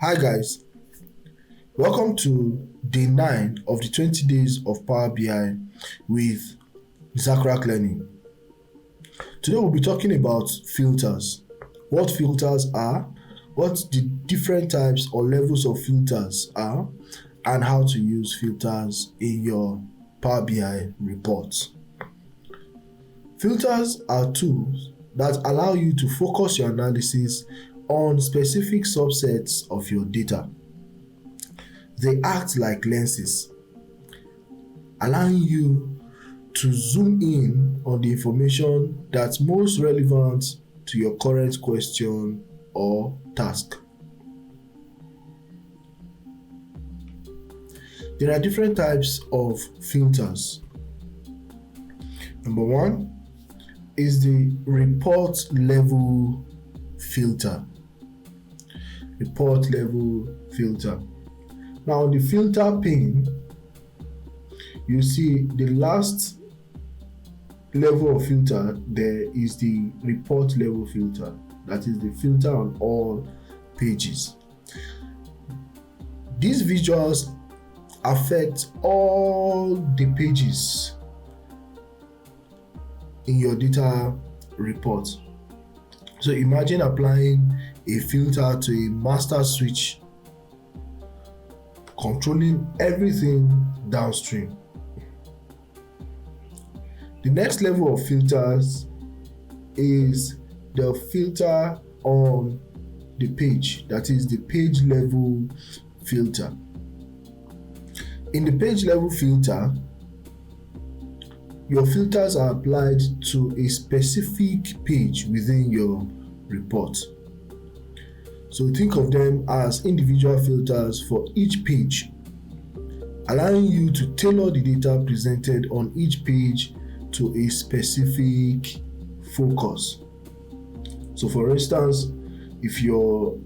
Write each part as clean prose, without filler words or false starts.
Hi guys, welcome to day 9 of the 20 days of Power BI with Zakrak Learning. Today we'll be talking about filters, what filters are, what the different types or levels of filters are, and how to use filters in your Power BI reports. Filters are tools that allow you to focus your analysis on specific subsets of your data. They act like lenses, allowing you to zoom in on the information that's most relevant to your current question or task. There are different types of filters. Number one is the report level filter. Report level filter. Now on the filter pane, you see the last level of filter there is the report level filter. That is the filter on all pages. These visuals affect all the pages in your data report. So imagine applying a filter to a master switch, controlling everything downstream. The next level of filters is the filter on the page, that is the page level filter. In the page level filter, your filters are applied to a specific page within your report. So think of them as individual filters for each page, allowing you to tailor the data presented on each page to a specific focus. So for instance, if your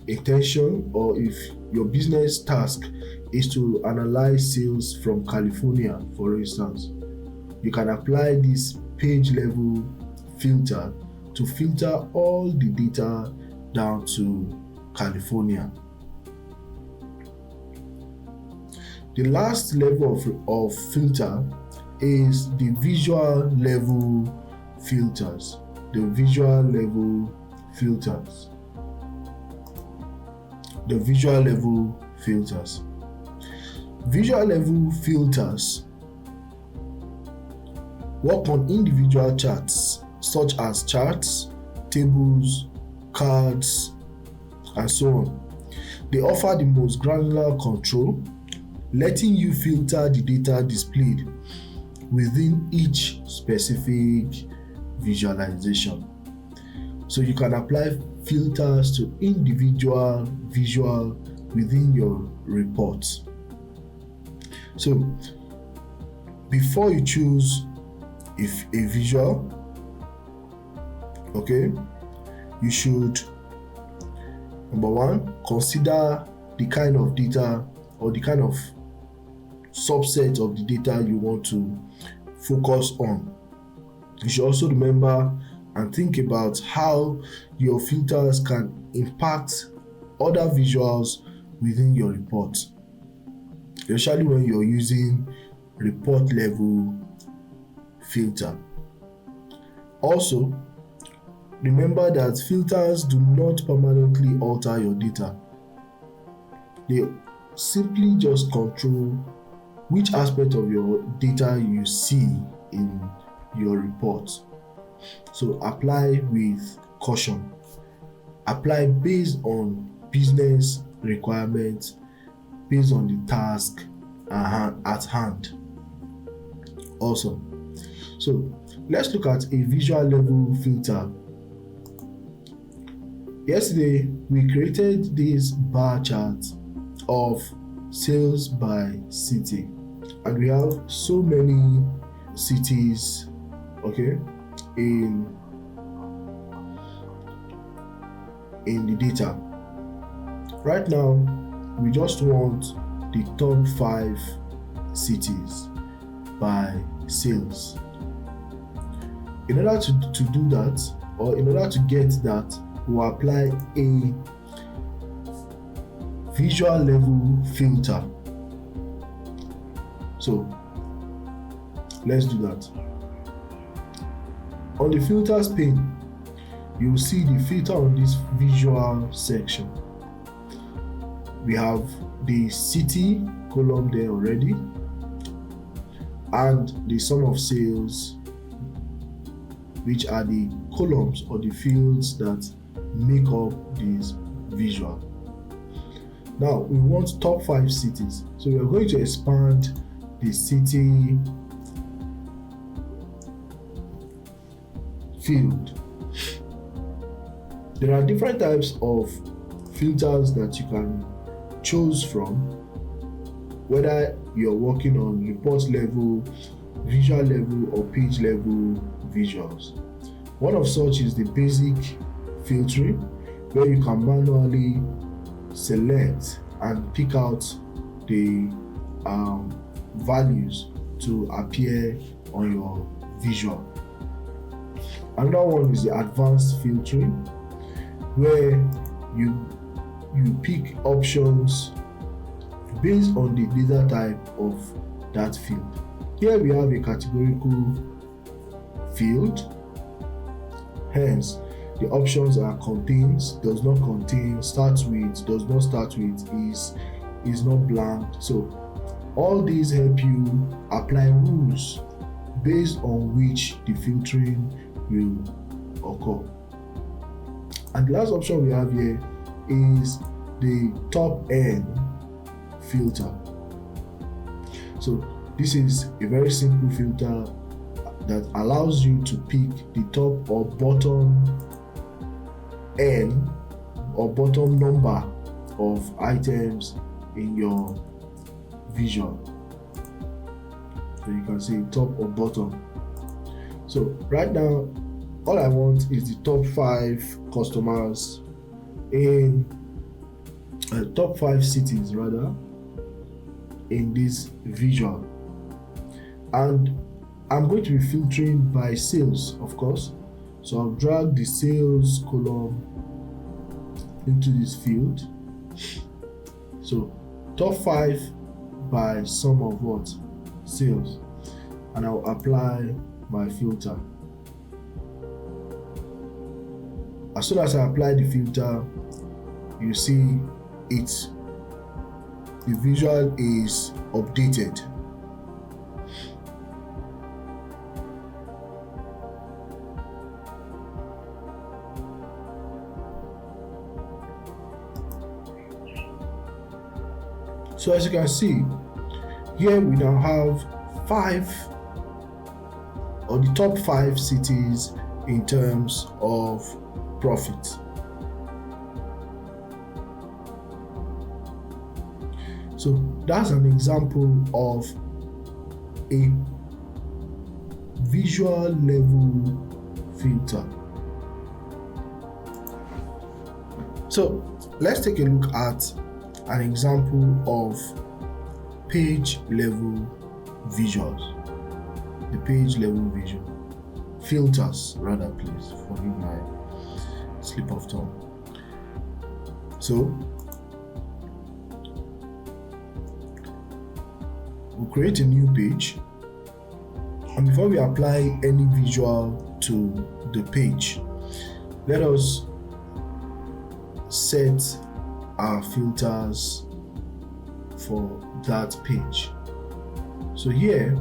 intention or if your business task is to analyze sales from California, for instance, you can apply this page level filter to filter all the data down to California. The last level of filter is the visual level filters. The visual level filters. The visual level filters. Visual level filters work on individual charts such as charts, tables, cards, and so on. They offer the most granular control, letting you filter the data displayed within each specific visualization. So you can apply filters to individual visual within your report. So before you choose if a visual, you should, number one, consider the kind of data or the kind of subset of the data you want to focus on. You should also remember and think about how your filters can impact other visuals within your report, especially when you're using report level filter. Also, remember that filters do not permanently alter your data. They simply just control which aspect of your data you see in your report. So apply with caution. Apply based on business requirements, based on the task at hand. Also, so let's look at a visual level filter. Yesterday, we created this bar chart of sales by city, and we have so many cities, in the data. Right now, we just want the top 5 cities by sales. In order to do that, or in order to get that, we'll apply visual level filter. So let's do that. On the filters pane, you will see the filter on this visual section. We have the city column there already, and the sum of sales, which are the columns or the fields that make up this visual. Now we want top 5 cities, so we are going to expand the city field. There are different types of filters that you can choose from, whether you're working on report level, visual level, or page level visuals. One of such is the basic filtering, where you can manually select and pick out the values to appear on your visual. Another one is the advanced filtering, where you pick options based on the data type of that field. Here we have a categorical field, hence the options are contains, does not contain, starts with, does not start with, is not blank. So all these help you apply rules based on which the filtering will occur. And the last option we have here is the top N filter. So this is a very simple filter that allows you to pick the top or bottom N or bottom number of items in your visual. So you can see top or bottom. So right now, all I want is the top 5 customers in top 5 cities rather in this visual, and I'm going to be filtering by sales, of course. So I'll drag the sales column into this field. So top 5 by sum of what? Sales. And I'll apply my filter. As soon as I apply the filter, you see the visual is updated. So as you can see, here we now have 5 or the top 5 cities in terms of profit. So that's an example of a visual level filter. So let's take a look at an example of page level visuals. The page level visual filters, rather, please forgive my slip of tongue. So we'll create a new page, and before we apply any visual to the page, let us set our filters for that page. So here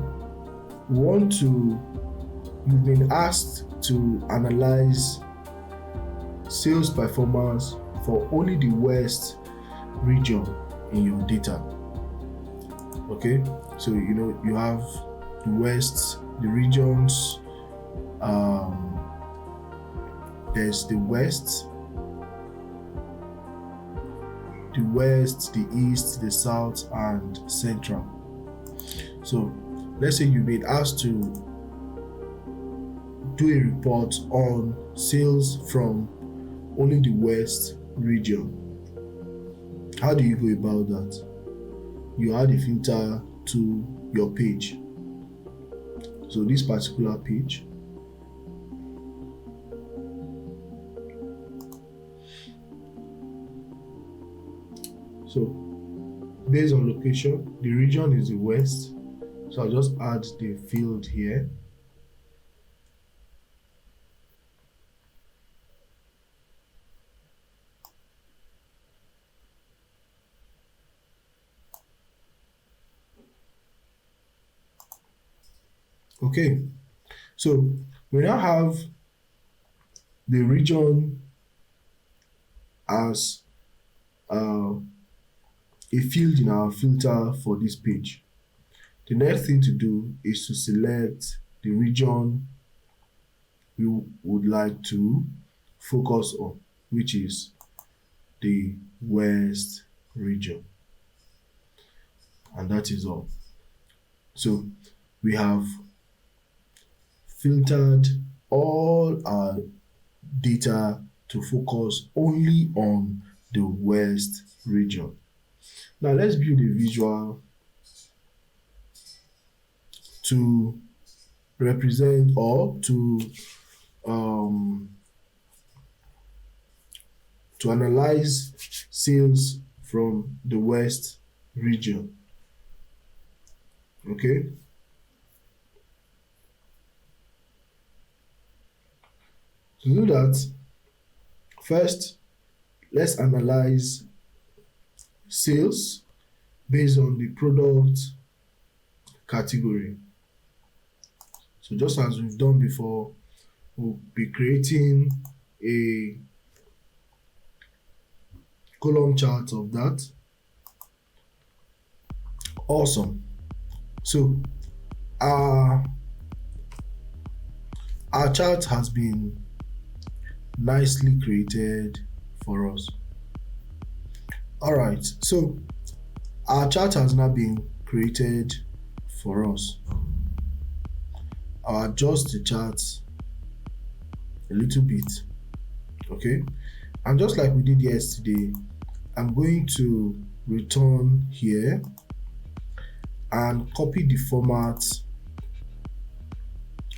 you've been asked to analyze sales performance for only the West region in your data. Okay, so you have the West, the regions, there's the West, the East, the South, and Central. So let's say you've been asked to do a report on sales from only the West region. How do you go about that? You add a filter to your page. So this particular page, So based on location, the region is the west. So I'll just add the field here. Okay, so we now have the region as a field in our filter for this page. The next thing to do is to select the region we would like to focus on, which is the west region. And that is all. So we have filtered all our data to focus only on the west region. Now let's build a visual to represent or to analyze sales from the west region. Okay. To do that, first let's analyze sales based on the product category. So just as we've done before, we'll be creating a column chart of that. Awesome. So our chart has been nicely created for us. All right, so our chart has now been created for us. I'll adjust the chart a little bit. Okay, and just like we did yesterday, I'm going to return here and copy the format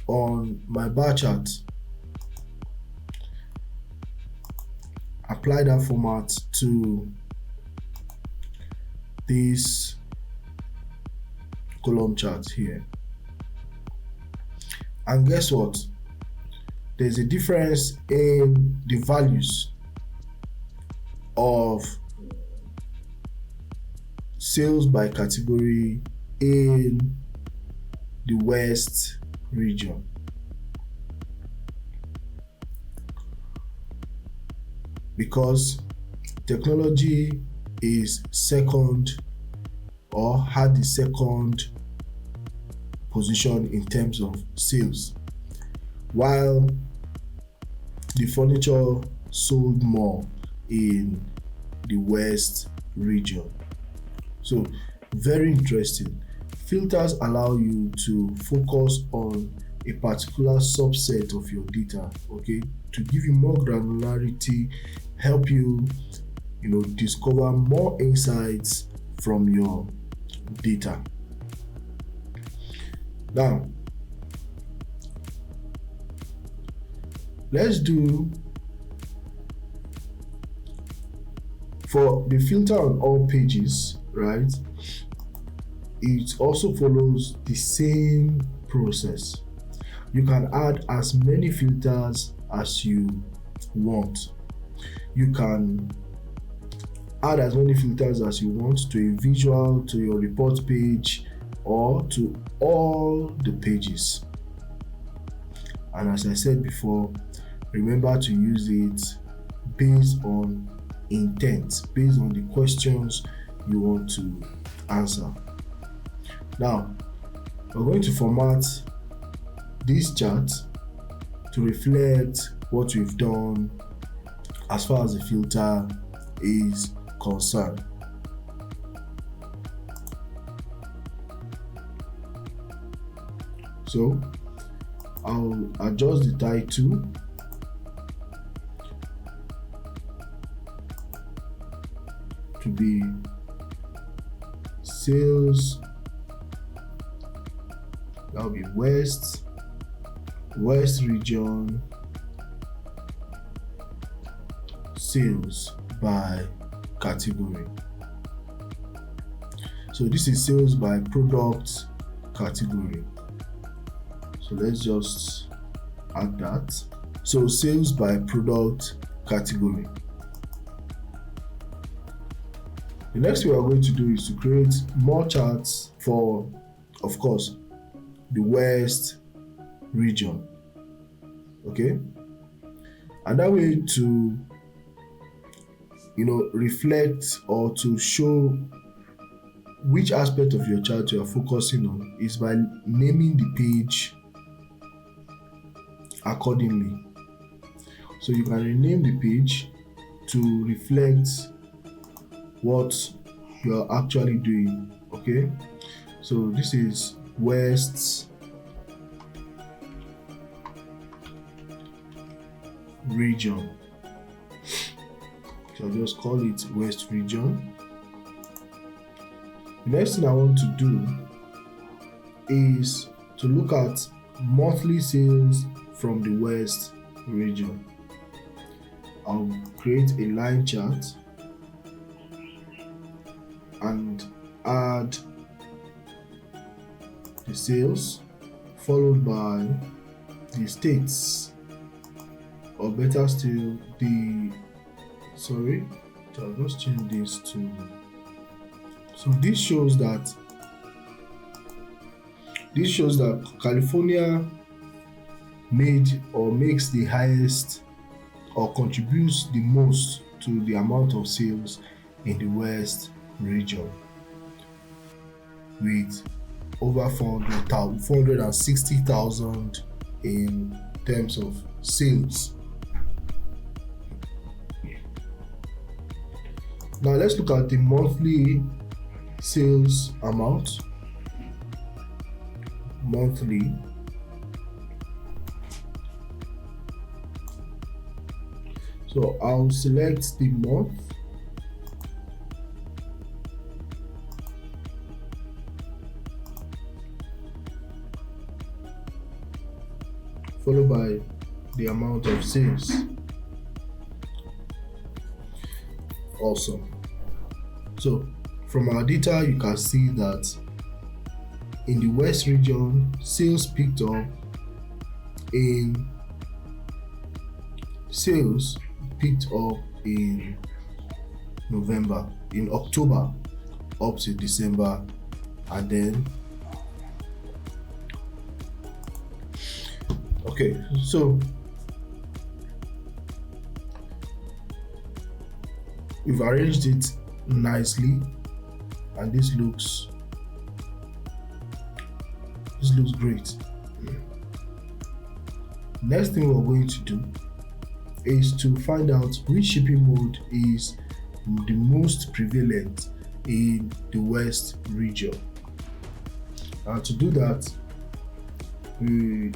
on my bar chart. Apply that format to this column chart here. And guess what? There's a difference in the values of sales by category in the west region. Because technology is second or had the second position in terms of sales, while the furniture sold more in the west region. So very interesting. Filters allow you to focus on a particular subset of your data, okay, to give you more granularity, help you, discover more insights from your data. Now, let's do for the filter on all pages, right? It also follows the same process. You can add as many filters as you want. You can add as many filters as you want to a visual, to your report page, or to all the pages. And as I said before, remember to use it based on intent, based on the questions you want to answer. Now, we're going to format this chart to reflect what we've done as far as the filter is concerned. So I'll adjust the title to be sales, that will be west region sales by category. So this is sales by product category. So let's just add that. So sales by product category. The next thing we are going to do is to create more charts for, of course, the West region. Okay, and that way to reflect or to show which aspect of your chart you are focusing on is by naming the page accordingly. So you can rename the page to reflect what you're actually doing. Okay, so this is West region. So I'll just call it West region. The next thing I want to do is to look at monthly sales from the West region. I'll create a line chart and add the sales followed by the states, or better still I'll just change this to, so this shows that California made or makes the highest or contributes the most to the amount of sales in the West region, with over 460,000 in terms of sales. Now let's look at the monthly sales amount. Monthly. So I'll select the month. Followed by the amount of sales. Awesome. So from our data, you can see that in the West region, sales picked up in October up to December, and then okay, so we've arranged it nicely, and this looks great. Next thing we're going to do is to find out which shipping mode is the most prevalent in the West region. And to do that, we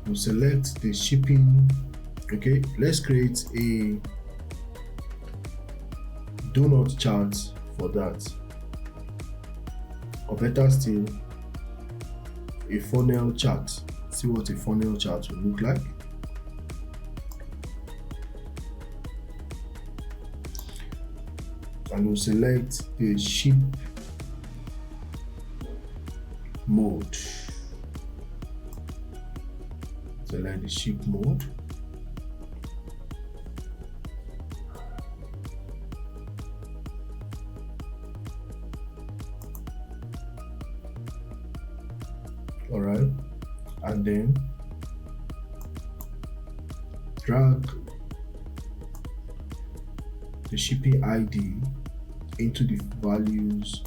will select the shipping. Okay, let's create a donut chart for that, or better still, a funnel chart. See what a funnel chart will look like. And we'll select the ship mode. Select the ship mode. All right, and then drag the shipping ID into the values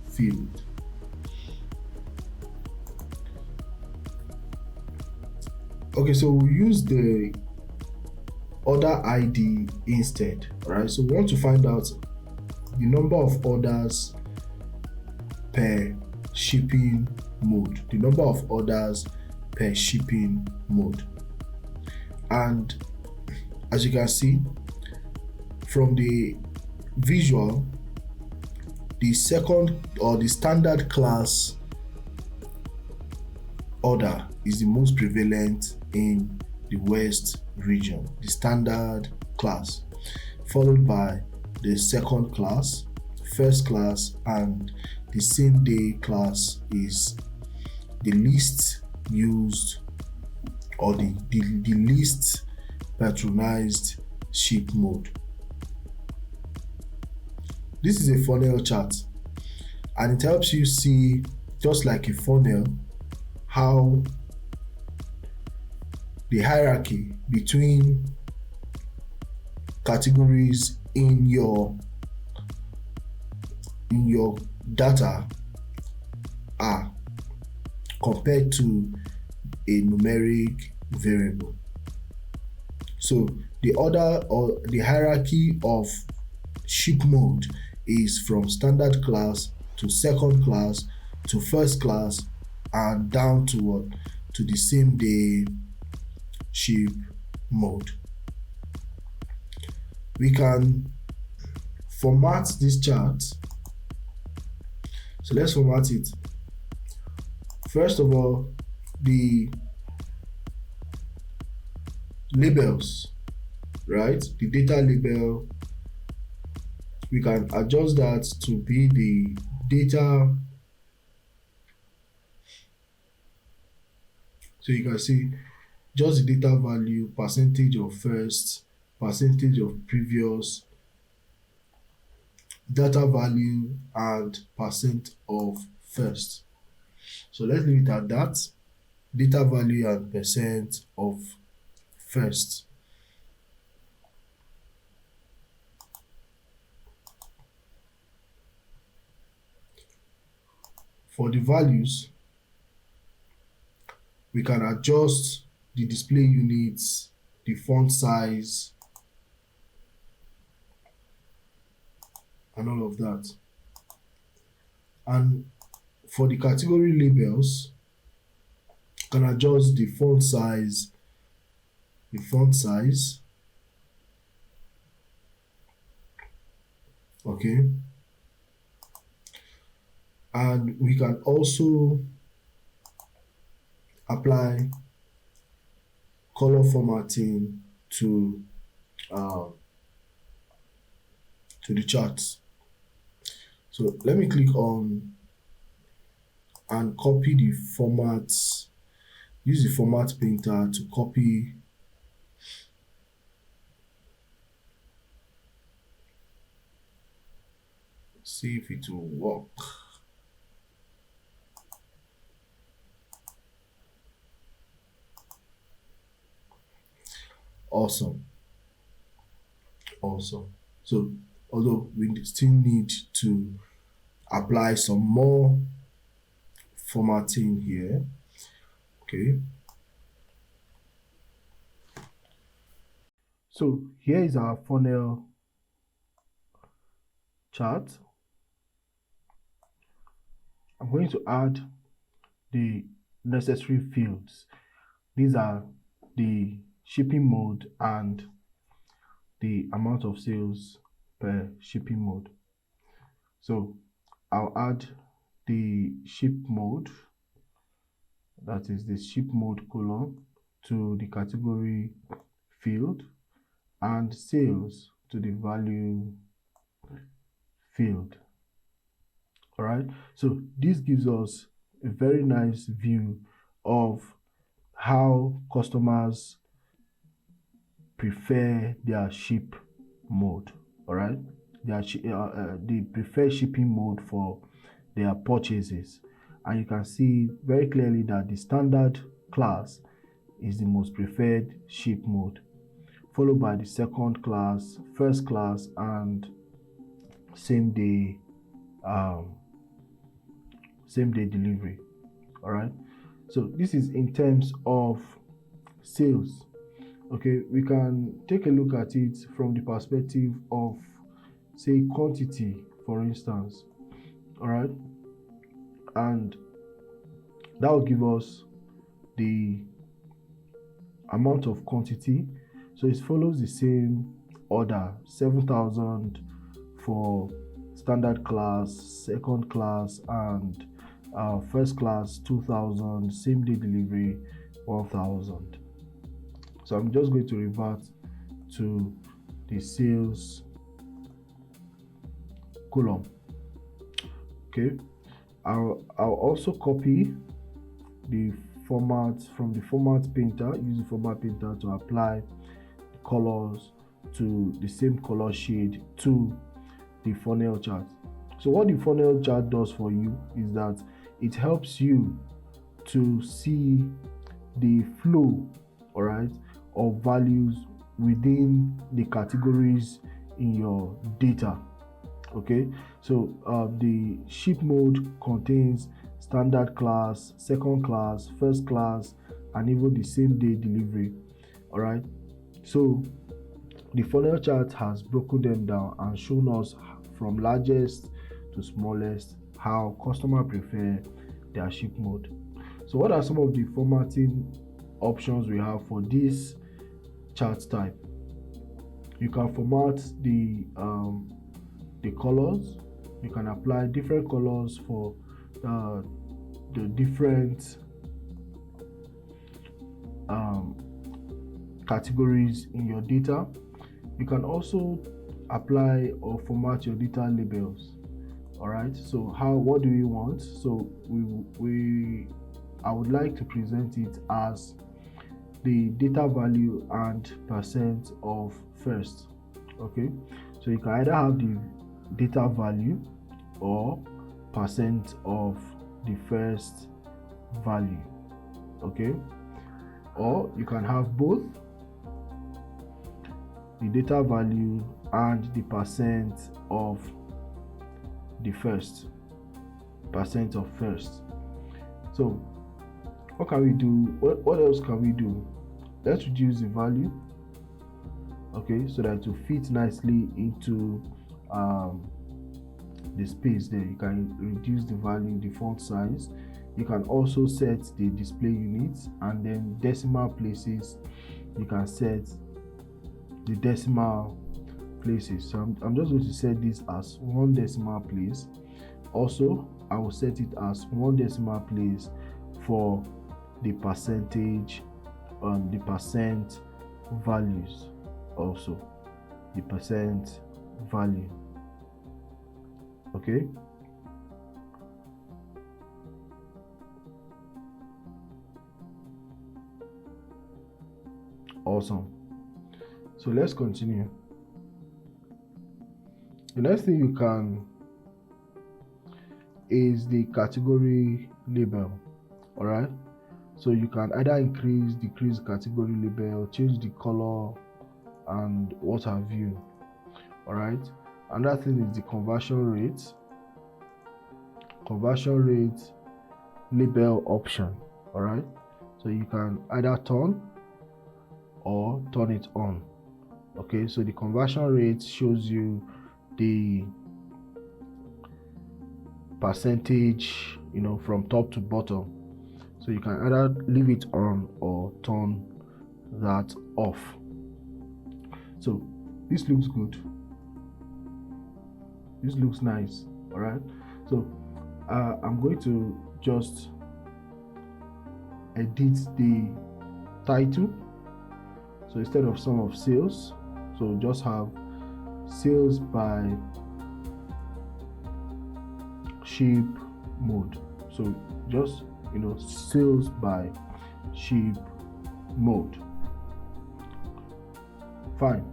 field. Okay, so we'll use the order ID instead. All right, so we want to find out the number of orders per shipping mode, the number of orders per shipping mode. And as you can see from the visual, the second or the standard class order is the most prevalent in the West region, the standard class, followed by the second class, first class, and the same day class is the least used or the least patronized ship mode. This is a funnel chart, and it helps you see, just like a funnel, how the hierarchy between categories in your data are compared to a numeric variable. So the order or the hierarchy of ship mode is from standard class to second class to first class and down to what? To the same day ship mode. We can format this chart. So let's format it. First of all, the labels, right? The data label, we can adjust that to be the data. So you can see just the data value, percentage of first, percentage of previous, data value, and percent of first. So let's leave it at that. Data value and percent of first. For the values, we can adjust the display units, the font size, and all of that. And for the category labels, you can adjust the font size, okay, and we can also apply color formatting to the charts. So let me click on and copy the formats. Use the format painter to copy see if it will work. Awesome. So although we still need to apply some more formatting here, okay. So here is our funnel chart. I'm going to add the necessary fields. These are the shipping mode and the amount of sales per shipping mode. So I'll add the ship mode, that is the ship mode column, to the category field, and sales to the value field. All right, so this gives us a very nice view of how customers prefer their ship mode. All right, they prefer shipping mode for their purchases, and you can see very clearly that the standard class is the most preferred ship mode, followed by the second class, first class, and same day delivery. All right, so this is in terms of sales. Okay, we can take a look at it from the perspective of, say, quantity, for instance. All right, and that will give us the amount of quantity. So it follows the same order: 7,000 for standard class, second class, and first class 2,000, same day delivery 1,000. So I'm just going to revert to the sales column. Okay, I'll also copy the format from the format painter, use the format painter to apply the colors to the same color shade to the funnel chart. So what the funnel chart does for you is that it helps you to see the flow, all right, of values within the categories in your data. Okay, so the ship mode contains standard class, second class, first class, and even the same day delivery. All right, so the funnel chart has broken them down and shown us from largest to smallest how customers prefer their ship mode. So what are some of the formatting options we have for this chart type? You can format the colors. You can apply different colors for the different categories in your data. You can also apply or format your data labels. All right, so what do we want? So I would like to present it as the data value and percent of first. Okay, so you can either have the data value or percent of the first value. Okay, or you can have both the data value and the percent of the first, percent of first. So what can we do? What else can we do? Let's reduce the value, okay, so that it will fit nicely into the space there. You can reduce the value, the font size. You can also set the display units, and then decimal places, you can set the decimal places. So I'm just going to set this as 1 decimal place. Also, I will set it as 1 decimal place for the percentage on the percent values, also the percent value. Okay, awesome. So let's continue. The next thing you can is the category label. All right, so you can either increase, decrease category label, change the color, and what have you. All right, another thing is the conversion rate label option. All right, so you can either turn or turn it on. Okay, so the conversion rate shows you the percentage, from top to bottom. So you can either leave it on or turn that off. So this looks good. This looks nice. All right, so I'm going to just edit the title. So instead of sum of sales, so just have sales by ship mode. So just sales by ship mode. Fine.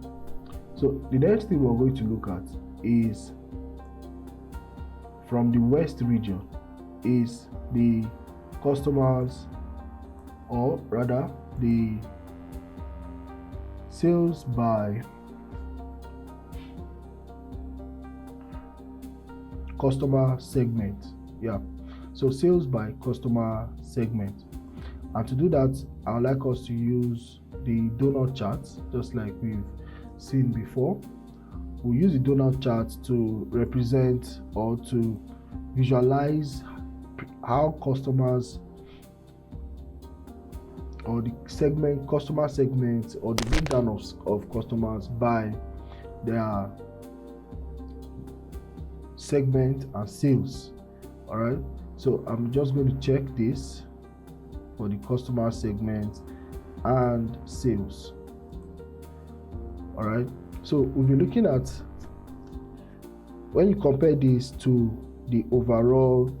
So the next thing we're going to look at is from the West region is the customers, or rather the sales by customer segment. Yeah, so sales by customer segment. And to do that, I would like us to use the donut chart, just like we've seen before. We'll use the donut chart to represent or to visualize how customers, or the customer segment, or the breakdown of customers by their segment and sales. All right, so I'm just going to check this for the customer segment and sales. All right, so we'll be looking at, when you compare this to the overall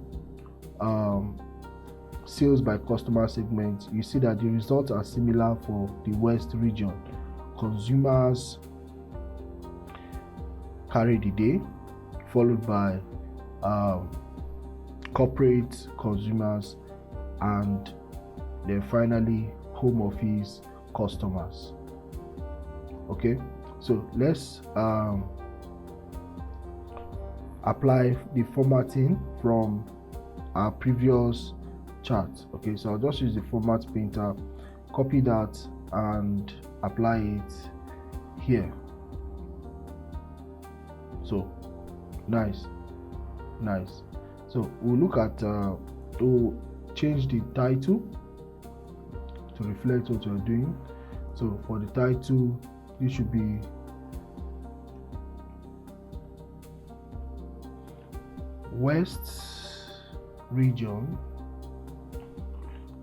sales by customer segment, you see that the results are similar for the West region. Consumers carry the day, followed by corporate consumers, and then finally home office customers. Okay, so let's apply the formatting from our previous chart. Okay, so I'll just use the format painter, copy that and apply it here. So nice. So we'll look at to change the title to reflect what you're doing. So for the title, this should be West region.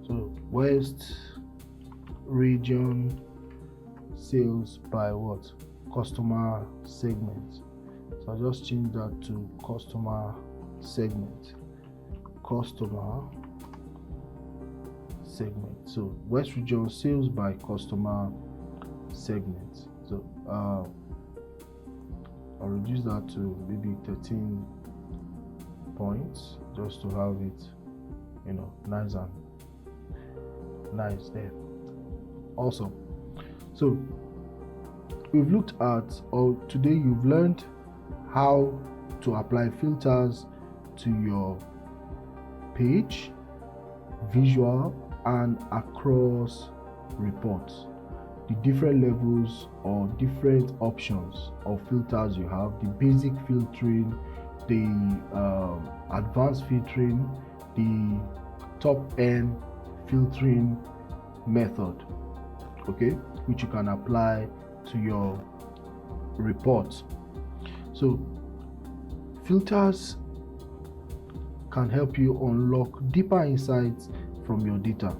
So West region sales by what? Customer segment. So I'll just change that to customer segment. So West region sales by customer segment. So I'll reduce that to maybe 13 points just to have it, nice and nice there. Awesome. So we've looked at, or today you've learned how to apply filters to your page, visual, and across reports. The different levels or different options of filters you have: the basic filtering, the advanced filtering, the top end filtering method, okay, which you can apply to your reports. So filters can help you unlock deeper insights from your data.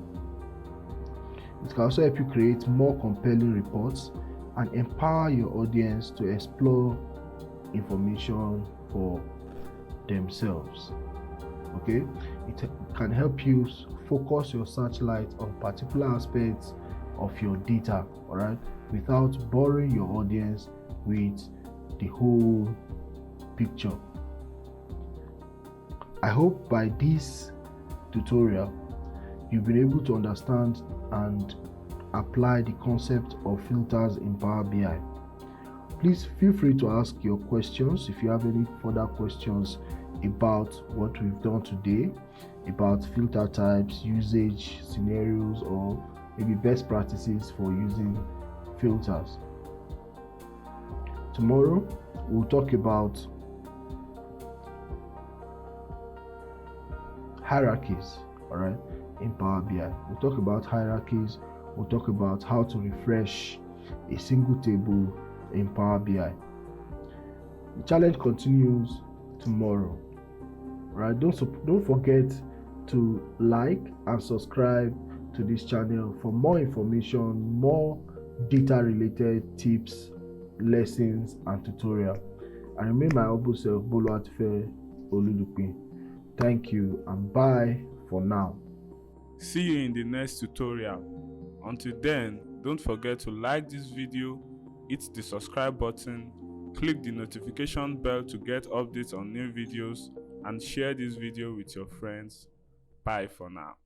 It can also help you create more compelling reports and empower your audience to explore information for themselves. Okay, it can help you focus your searchlight on particular aspects of your data, all right, without boring your audience with the whole picture. I hope by this tutorial you've been able to understand and apply the concept of filters in Power BI. Please feel free to ask your questions if you have any further questions about what we've done today, about filter types, usage scenarios, or maybe best practices for using filters. Tomorrow we'll talk about hierarchies, all right, in Power BI. We'll talk about hierarchies. We'll talk about how to refresh a single table in Power BI. The challenge continues tomorrow. Right? Don't forget to like and subscribe to this channel for more information, more data related tips, lessons, and tutorial. I remain my humble self, Boluwatife Olulupe. Thank you and bye for now. See you in the next tutorial. Until then, don't forget to like this video, hit the subscribe button, click the notification bell to get updates on new videos, and share this video with your friends. Bye for now.